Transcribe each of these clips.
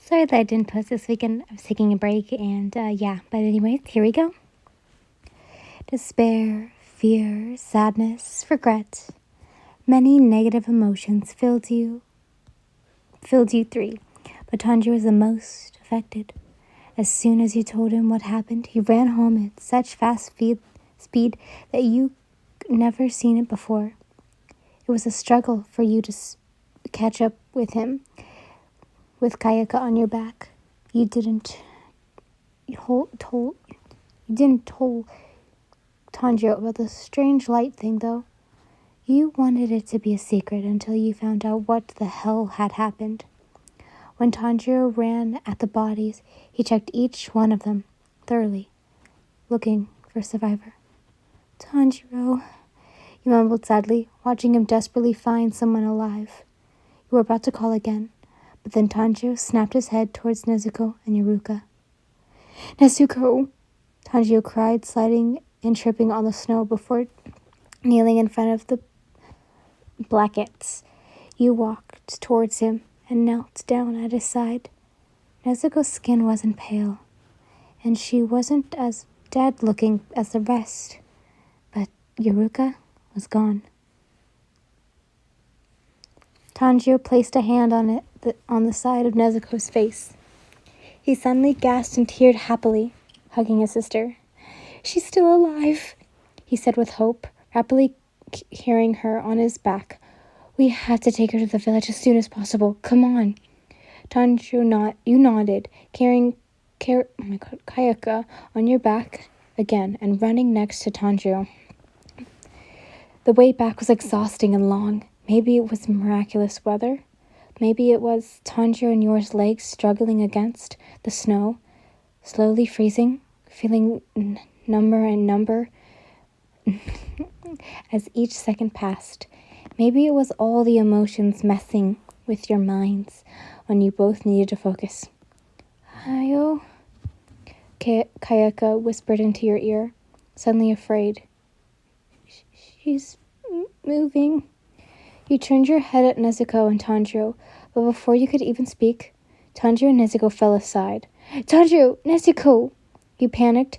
Sorry that I didn't post this weekend. I was taking a break, and but anyways, here we go. Despair, fear, sadness, regret. Many negative emotions filled you three, but Tanjiro was the most affected. As soon as you told him what happened, he ran home at such fast speed that you never seen it before. It was a struggle for you to catch up with him, with Kayaka on your back. You didn't tell Tanjiro about the strange light thing, though. You wanted it to be a secret until you found out what the hell had happened. When Tanjiro ran at the bodies, he checked each one of them thoroughly, looking for a survivor. Tanjiro, you mumbled sadly, watching him desperately find someone alive. You were about to call again, but then Tanjiro snapped his head towards Nezuko and Yuruka. Nezuko! Tanjiro cried, sliding and tripping on the snow before kneeling in front of the blankets. You walked towards him and knelt down at his side. Nezuko's skin wasn't pale, and she wasn't as dead-looking as the rest, but Yuruka was gone. Tanjiro placed a hand on the side of Nezuko's face. He suddenly gasped and teared happily, hugging his sister. She's still alive, he said with hope, rapidly carrying her on his back. We have to take her to the village as soon as possible. Come on. Tanjiro, you nodded, carrying Kayaka on your back again and running next to Tanjiro. The way back was exhausting and long. Maybe it was miraculous weather. Maybe it was Tanjiro and yours legs struggling against the snow, slowly freezing, feeling number and number as each second passed. Maybe it was all the emotions messing with your minds when you both needed to focus. Ayo, Kayaka whispered into your ear, suddenly afraid. She's moving. You turned your head at Nezuko and Tanjiro, but before you could even speak, Tanjiro and Nezuko fell aside. Tanjiro! Nezuko! You panicked,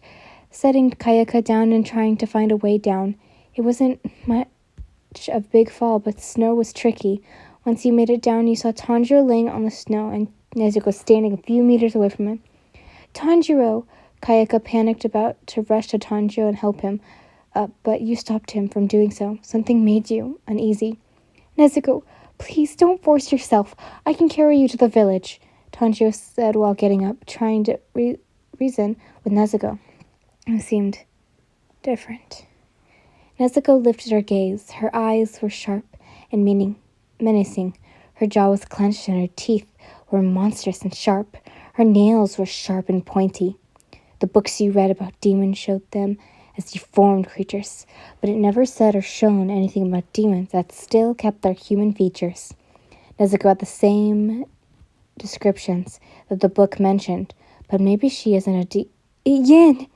setting Kayaka down and trying to find a way down. It wasn't much of a big fall, but snow was tricky. Once you made it down, you saw Tanjiro laying on the snow and Nezuko standing a few meters away from him. Tanjiro! Kayaka panicked, about to rush to Tanjiro and help him up, but you stopped him from doing so. Something made you uneasy. Nezuko, please don't force yourself. I can carry you to the village, Tanjiro said while getting up, trying to reason with Nezuko, who seemed different. Nezuko lifted her gaze. Her eyes were sharp and menacing. Her jaw was clenched and her teeth were monstrous and sharp. Her nails were sharp and pointy. The books you read about demons showed them as deformed creatures, but it never said or shown anything about demons that still kept their human features. Nezuko had the same descriptions that the book mentioned, but maybe she isn't Yin!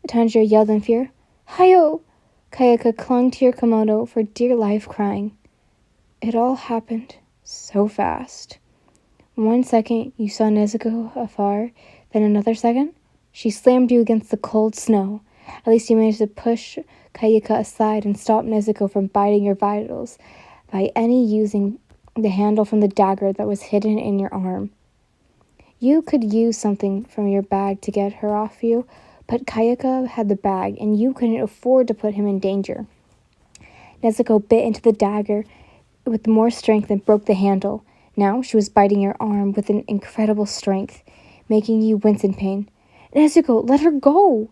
Tanjiro yelled in fear. Hayo! Kayaka clung to your kimono for dear life, crying. It all happened so fast. 1 second, you saw Nezuko afar, then another second, she slammed you against the cold snow. At least you managed to push Kayaka aside and stop Nezuko from biting your vitals by using the handle from the dagger that was hidden in your arm. You could use something from your bag to get her off you, but Kayaka had the bag, and you couldn't afford to put him in danger. Nezuko bit into the dagger with more strength and broke the handle. Now she was biting your arm with an incredible strength, making you wince in pain. Nezuko, let her go!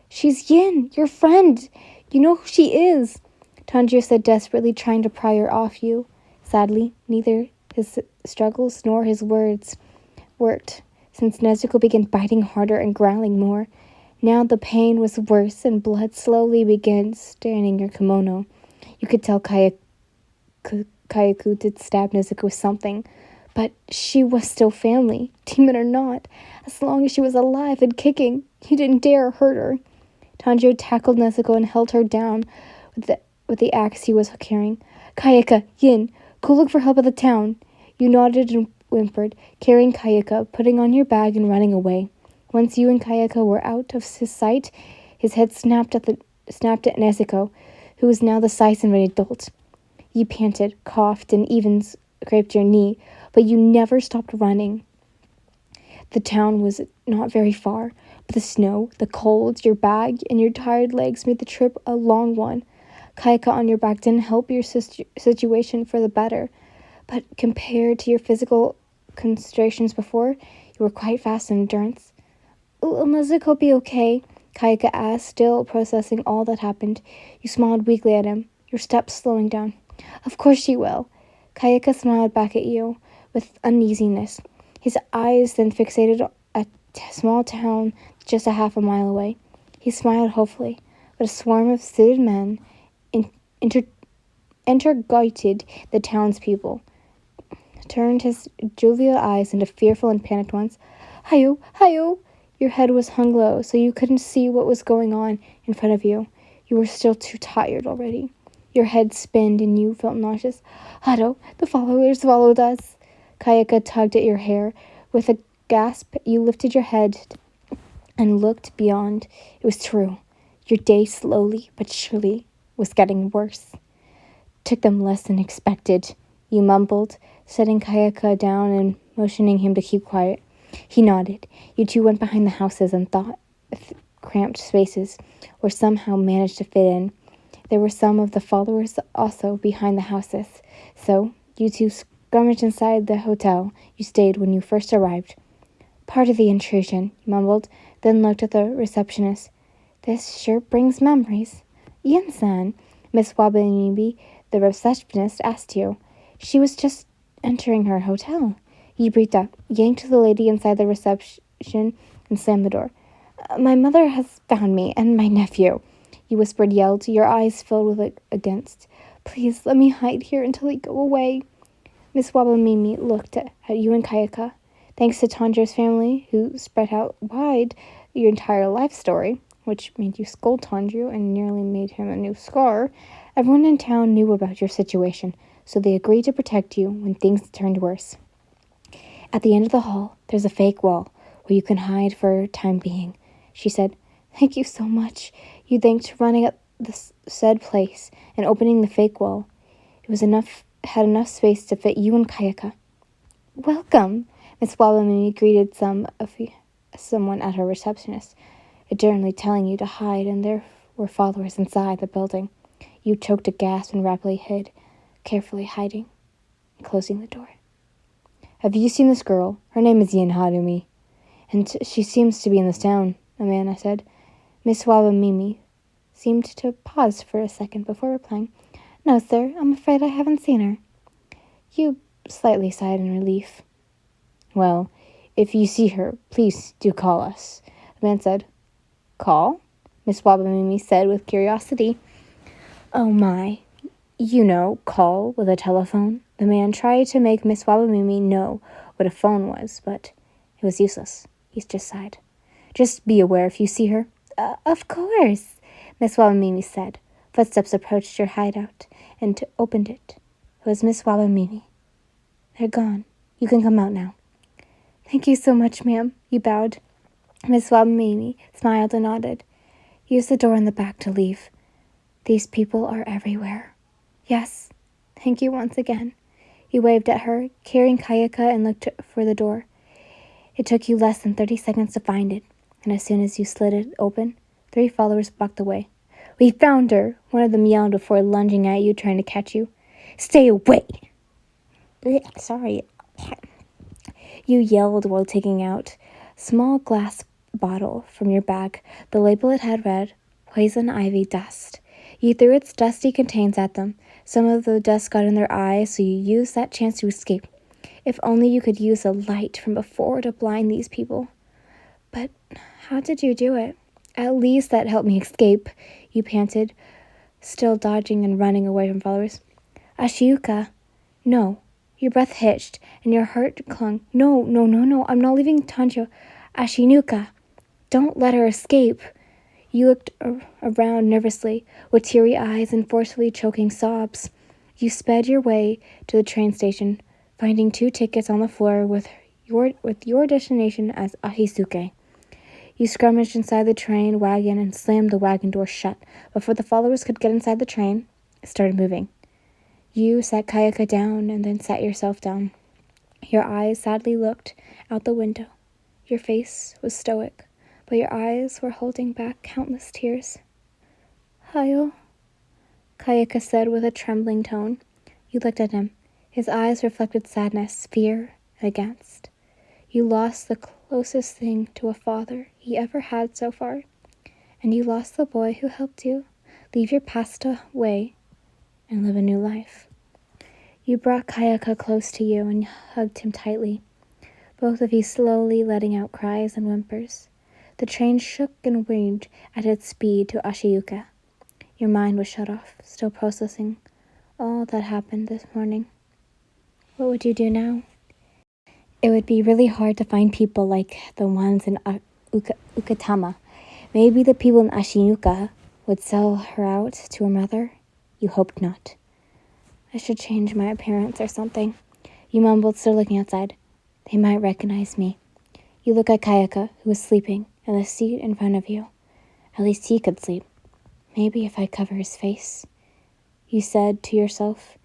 She's Yin, your friend. You know who she is, Tanjiro said desperately, trying to pry her off you. Sadly, neither his struggles nor his words worked, since Nezuko began biting harder and growling more. Now the pain was worse, and blood slowly began staining your kimono. You could tell Kayaku did stab Nezuko with something, but she was still family, demon or not. As long as she was alive and kicking, you didn't dare hurt her. Tanjiro tackled Nezuko and held her down with the axe he was carrying. Kayaka, Yin, go look for help at the town. You nodded whimpered, carrying Kayaka, putting on your bag and running away. Once you and Kayaka were out of his sight, his head snapped at Nezuko, who was now the size of an adult. You panted, coughed, and even scraped your knee, but you never stopped running. The town was not very far, but the snow, the cold, your bag, and your tired legs made the trip a long one. Kayaka on your back didn't help your situation for the better, but compared to your physical constrations before, you were quite fast in endurance. Will Nezuko be okay? Kayaka asked, still processing all that happened. You smiled weakly at him, your steps slowing down. Of course she will. Kayaka smiled back at you with uneasiness. His eyes then fixated a small town just a half a mile away. He smiled hopefully, but a swarm of suited men interrogated the townspeople, turned his jovial eyes into fearful and panicked ones. Hayo, hayo! Your head was hung low, so you couldn't see what was going on in front of you. You were still too tired already. Your head spinned and you felt nauseous. Hado, the followers followed us. Kayaka tugged at your hair. With a gasp, you lifted your head and looked beyond. It was true. Your day slowly but surely was getting worse. Took them less than expected, you mumbled, setting Kayaka down and motioning him to keep quiet. He nodded. You two went behind the houses and thought cramped spaces, or somehow managed to fit in. There were some of the followers also behind the houses, so you two scrummaged inside the hotel you stayed when you first arrived. Part of the intrusion, you mumbled, then looked at the receptionist. This sure brings memories. Ian-san, Miss Wabanibi, the receptionist, asked you. She was just entering her hotel. You breathed out, yanked the lady inside the reception, and slammed the door. My mother has found me, and my nephew, you whispered, yelled, your eyes filled with against. Please, let me hide here until they go away. Miss Wabamimi looked at you and Kayaka. Thanks to Tanjiro's family, who spread out wide your entire life story, which made you scold Tanjiro and nearly made him a new scar, everyone in town knew about your situation, so they agreed to protect you when things turned worse. At the end of the hall, there's a fake wall where you can hide for a time being, she said. Thank you so much. You thanked running up the said place and opening the fake wall. It had enough space to fit you and Kayaka. Welcome, Miss Wabamimi greeted someone at her receptionist, adjournly telling you to hide, and there were followers inside the building. You choked a gasp and rapidly hid, carefully hiding and closing the door. Have you seen this girl? Her name is Yin Harumi, and she seems to be in this town, Amanda said. Miss Wabamimi seemed to pause for a second before replying. No, sir, I'm afraid I haven't seen her. You slightly sighed in relief. Well, if you see her, please do call us, the man said. Call? Miss Wabamimi said with curiosity. Oh my, you know, call with a telephone. The man tried to make Miss Wabamimi know what a phone was, but it was useless. He just sighed. Just be aware if you see her. Of course, Miss Wabamimi said. Footsteps approached your hideout and opened it. It was Miss Wabamimi. They're gone. You can come out now. Thank you so much, ma'am. You bowed. Miss Wabamimi smiled and nodded. Use the door in the back to leave. These people are everywhere. Yes. Thank you once again. You waved at her, carrying Kayaka, and looked for the door. It took you less than 30 seconds to find it, and as soon as you slid it open, 3 followers blocked the way. We found her, one of them yelled before lunging at you, trying to catch you. Stay away! Sorry. You yelled while taking out a small glass bottle from your bag. The label it had read, Poison Ivy Dust. You threw its dusty contents at them. Some of the dust got in their eyes, so you used that chance to escape. If only you could use a light from before to blind these people. But how did you do it? At least that helped me escape, you panted, still dodging and running away from followers. Ashuka. No. Your breath hitched, and your heart clung. No, I'm not leaving Tanjiro. Ashinuka. Don't let her escape. You looked around nervously, with teary eyes and forcefully choking sobs. You sped your way to the train station, finding 2 tickets on the floor with your destination as Ahisuke. You scrummaged inside the train wagon and slammed the wagon door shut. Before the followers could get inside the train, it started moving. You sat Kayaka down and then sat yourself down. Your eyes sadly looked out the window. Your face was stoic, but your eyes were holding back countless tears. Hayo, Kayaka said with a trembling tone. You looked at him. His eyes reflected sadness, fear, and aghast. You lost the closest thing to a father he ever had so far, and you lost the boy who helped you leave your past away and live a new life. You brought Kayaka close to you and hugged him tightly, both of you slowly letting out cries and whimpers. The train shook and whined at its speed to Ashuka. Your mind was shut off, still processing all that happened this morning. What would you do now? It would be really hard to find people like the ones in Ukatama. Maybe the people in Ashinuka would sell her out to her mother? You hoped not. I should change my appearance or something. You mumbled, still looking outside. They might recognize me. You look at Kayaka, who was sleeping, in the seat in front of you. At least he could sleep. Maybe if I cover his face. You said to yourself,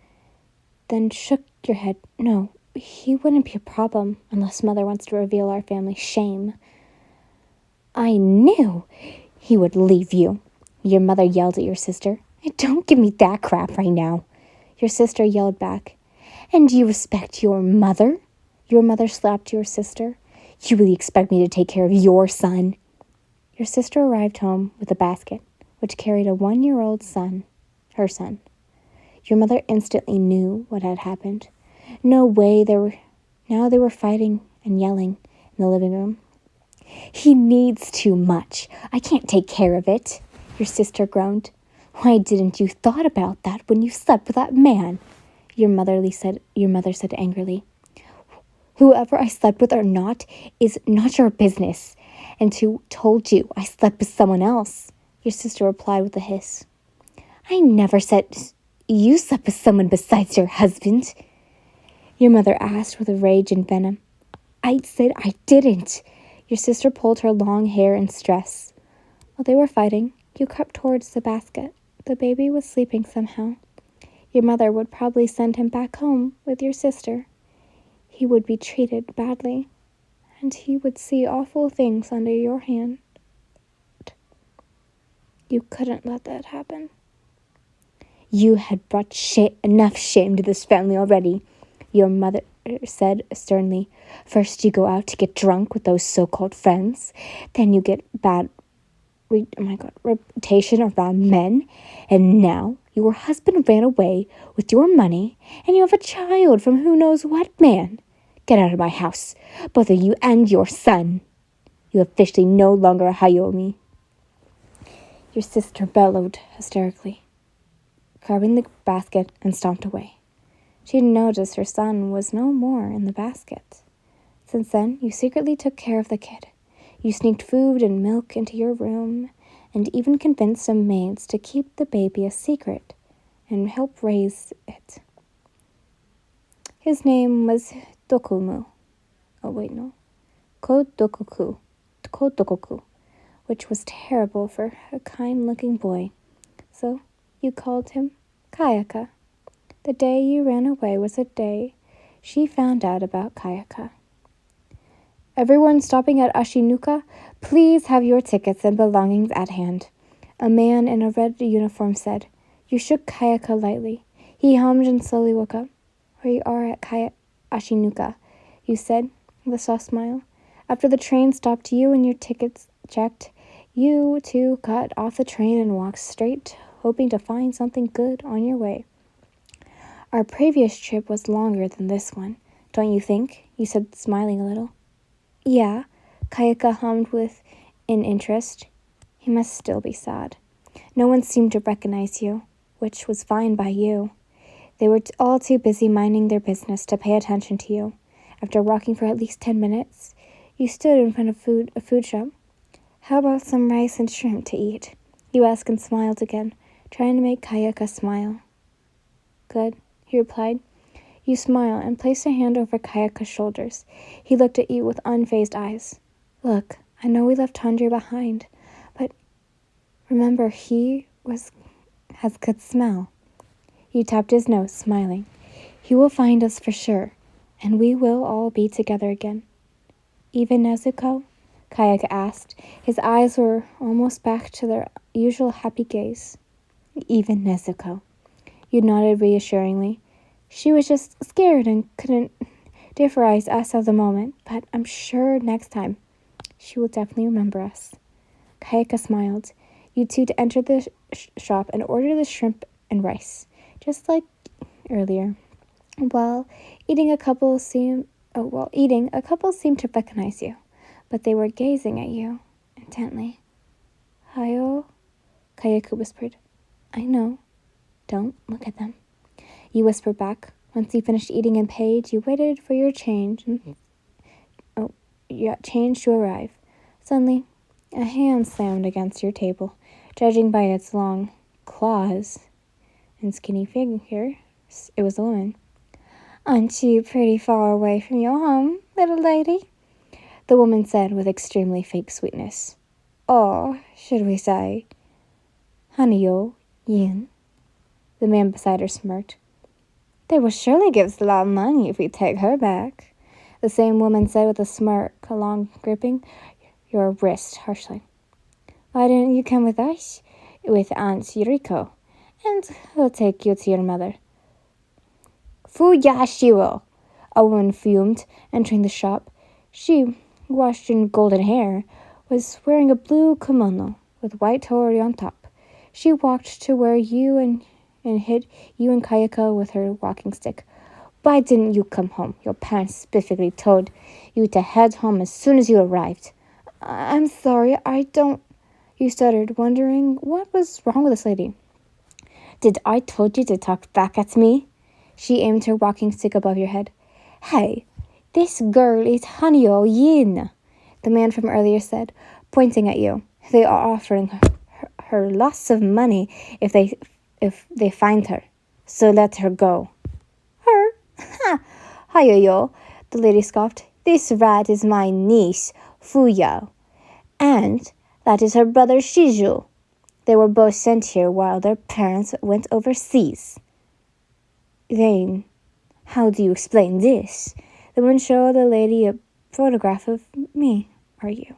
then shook your head. No, he wouldn't be a problem unless Mother wants to reveal our family shame. I knew he would leave you. Your mother yelled at your sister. Don't give me that crap right now. Your sister yelled back. And you respect your mother? Your mother slapped your sister. You really expect me to take care of your son? Your sister arrived home with a basket, which carried a 1-year-old son, her son. Your mother instantly knew what had happened. No way now they were fighting and yelling in the living room. He needs too much. I can't take care of it, your sister groaned. Why didn't you thought about that when you slept with that man? Your mother said angrily. Whoever I slept with or not is not your business. And who told you I slept with someone else? Your sister replied with a hiss. I never said you slept with someone besides your husband. Your mother asked with rage and venom. I said I didn't. Your sister pulled her long hair in stress. While they were fighting, you crept towards the basket. The baby was sleeping somehow. Your mother would probably send him back home with your sister. He would be treated badly, and he would see awful things under your hand. You couldn't let that happen. You had brought enough shame to this family already, your mother said sternly. First you go out to get drunk with those so-called friends, then you get bad reputation around men, and now your husband ran away with your money, and you have a child from who knows what man. Get out of my house, both of you and your son. You officially no longer a Hayomi. Your sister bellowed hysterically, grabbing the basket and stomped away. She noticed her son was no more in the basket. Since then, you secretly took care of the kid. You sneaked food and milk into your room, and even convinced some maids to keep the baby a secret and help raise it. His name was Dokumu. Kodokoku, which was terrible for a kind-looking boy. So you called him Kayaka. The day you ran away was the day she found out about Kayaka. Everyone stopping at Ashinuka, please have your tickets and belongings at hand. A man in a red uniform said. You shook Kayaka lightly. He hummed and slowly woke up. We are at Ashinuka, you said, with a soft smile. After the train stopped you and your tickets checked, you two got off the train and walked straight, hoping to find something good on your way. Our previous trip was longer than this one, don't you think? You said, smiling a little. Yeah, Kayaka hummed with in interest. He must still be sad. No one seemed to recognize you, which was fine by you. They were all too busy minding their business to pay attention to you. After walking for at least 10 minutes, you stood in front of a food shop. How about some rice and shrimp to eat? You asked and smiled again, trying to make Kayaka smile. Good, he replied. You smile and place a hand over Kayaka's shoulders. He looked at you with unfazed eyes. Look, I know we left Tanjiro behind, but remember, has good smell. You tapped his nose, smiling. He will find us for sure, and we will all be together again. Even Nezuko? Kayaka asked. His eyes were almost back to their usual happy gaze. Even Nezuko. You nodded reassuringly. She was just scared and couldn't differize us at the moment, but I'm sure next time she will definitely remember us. Kayaka smiled. You two entered the shop and ordered the shrimp and rice, just like earlier. While eating, a couple seemed to recognize you, but they were gazing at you intently. Hayo, Kayaka whispered. I know. Don't look at them. You whispered back. Once you finished eating and paid, you waited for your change to arrive. Suddenly, a hand slammed against your table. Judging by its long claws and skinny figure, it was a woman. Aren't you pretty far away from your home, little lady? The woman said with extremely fake sweetness. Or, should we say, Hanyo Yin? The man beside her smirked. They will surely give us a lot of money if we take her back, the same woman said with a smirk, along gripping your wrist harshly. Why didn't you come with us, with Aunt Yuriko, and we'll take you to your mother? Fuyashiro, a woman fumed, entering the shop. She, washed in golden hair, was wearing a blue kimono with white tori on top. She walked to where you and hit you and Kayaka with her walking stick. Why didn't you come home? Your parents specifically told you to head home as soon as you arrived. I'm sorry, I don't... You stuttered, wondering what was wrong with this lady. Did I told you to talk back at me? She aimed her walking stick above your head. Hey, this girl is Hanyo Yin, the man from earlier said, pointing at you. They are offering her lots of money if they find her. So let her go. Her? Ha! Hayoyo, the lady scoffed. This rat is my niece, Fuya. And that is her brother Shiju. They were both sent here while their parents went overseas. Then, how do you explain this? The woman showed the lady a photograph of me. Are you?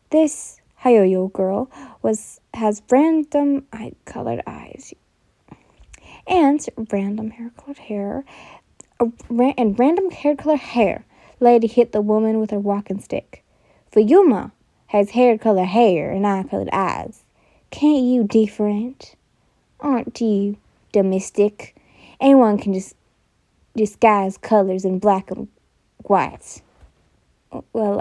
This Hayoyo girl has random eye-colored eyes and random hair-colored hair, and random hair-colored hair. Lady hit the woman with her walking stick. Fuyuma has hair-colored hair and eye-colored eyes. Can't you different? Aren't you domestic? Anyone can just disguise colors in black and white. Well,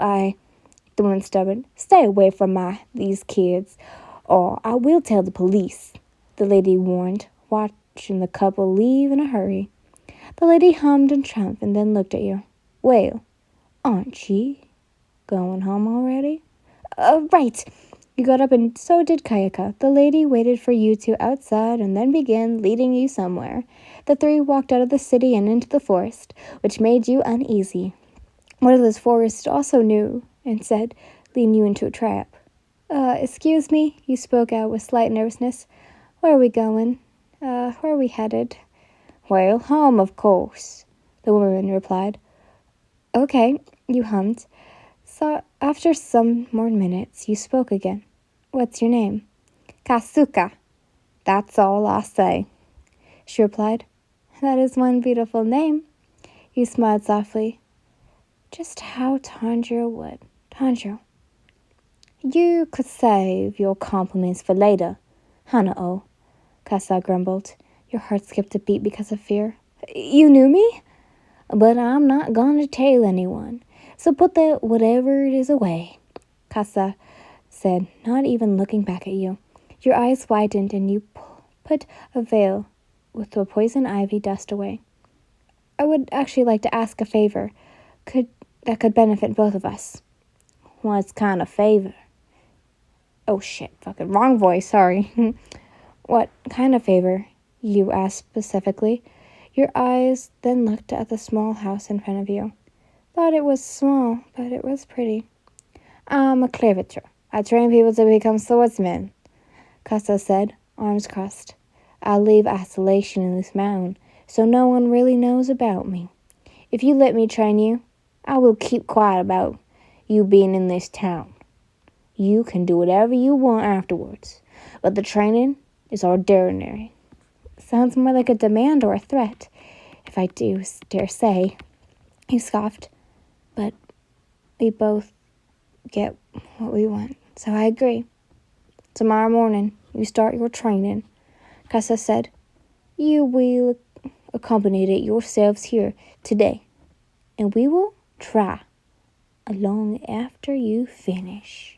the woman stubborn. Stay away from these kids, or I will tell the police, the lady warned, watching the couple leave in a hurry. The lady hummed in triumph and then looked at you. Well, aren't ye going home already? Right. You got up and so did Kayaka. The lady waited for you two outside and then began leading you somewhere. The three walked out of the city and into the forest, which made you uneasy. One of those forests also knew and said, leading you into a trap. Excuse me, you spoke out with slight nervousness. Where are we going? Where are we headed? Well, home, of course, the woman replied. Okay, you hummed. So after some more minutes, you spoke again. What's your name? Kasuka. That's all I say, she replied. That is one beautiful name. You smiled softly. Just how Tanjiro would. Tanjiro. You could save your compliments for later. Hanao, Kasa grumbled. Your heart skipped a beat because of fear. You knew me? But I'm not going to tell anyone. So put that whatever it is away, Kasa said, not even looking back at you. Your eyes widened and you put a veil with the poison ivy dust away. I would actually like to ask a favor that could benefit both of us. What kind of favor? Oh shit, fucking wrong voice, sorry. What kind of favor? You asked specifically. Your eyes then looked at the small house in front of you. Thought it was small, but it was pretty. I'm a cleaver. I train people to become swordsmen, Casa said, arms crossed. I live isolation in this mountain, so no one really knows about me. If you let me train you, I will keep quiet about you being in this town. You can do whatever you want afterwards, but the training is ordinary. Sounds more like a demand or a threat, if I do dare say, he scoffed. But we both get what we want, so I agree. Tomorrow morning, you start your training, Casa said. You will accompany it yourselves here today, and we will try along after you finish.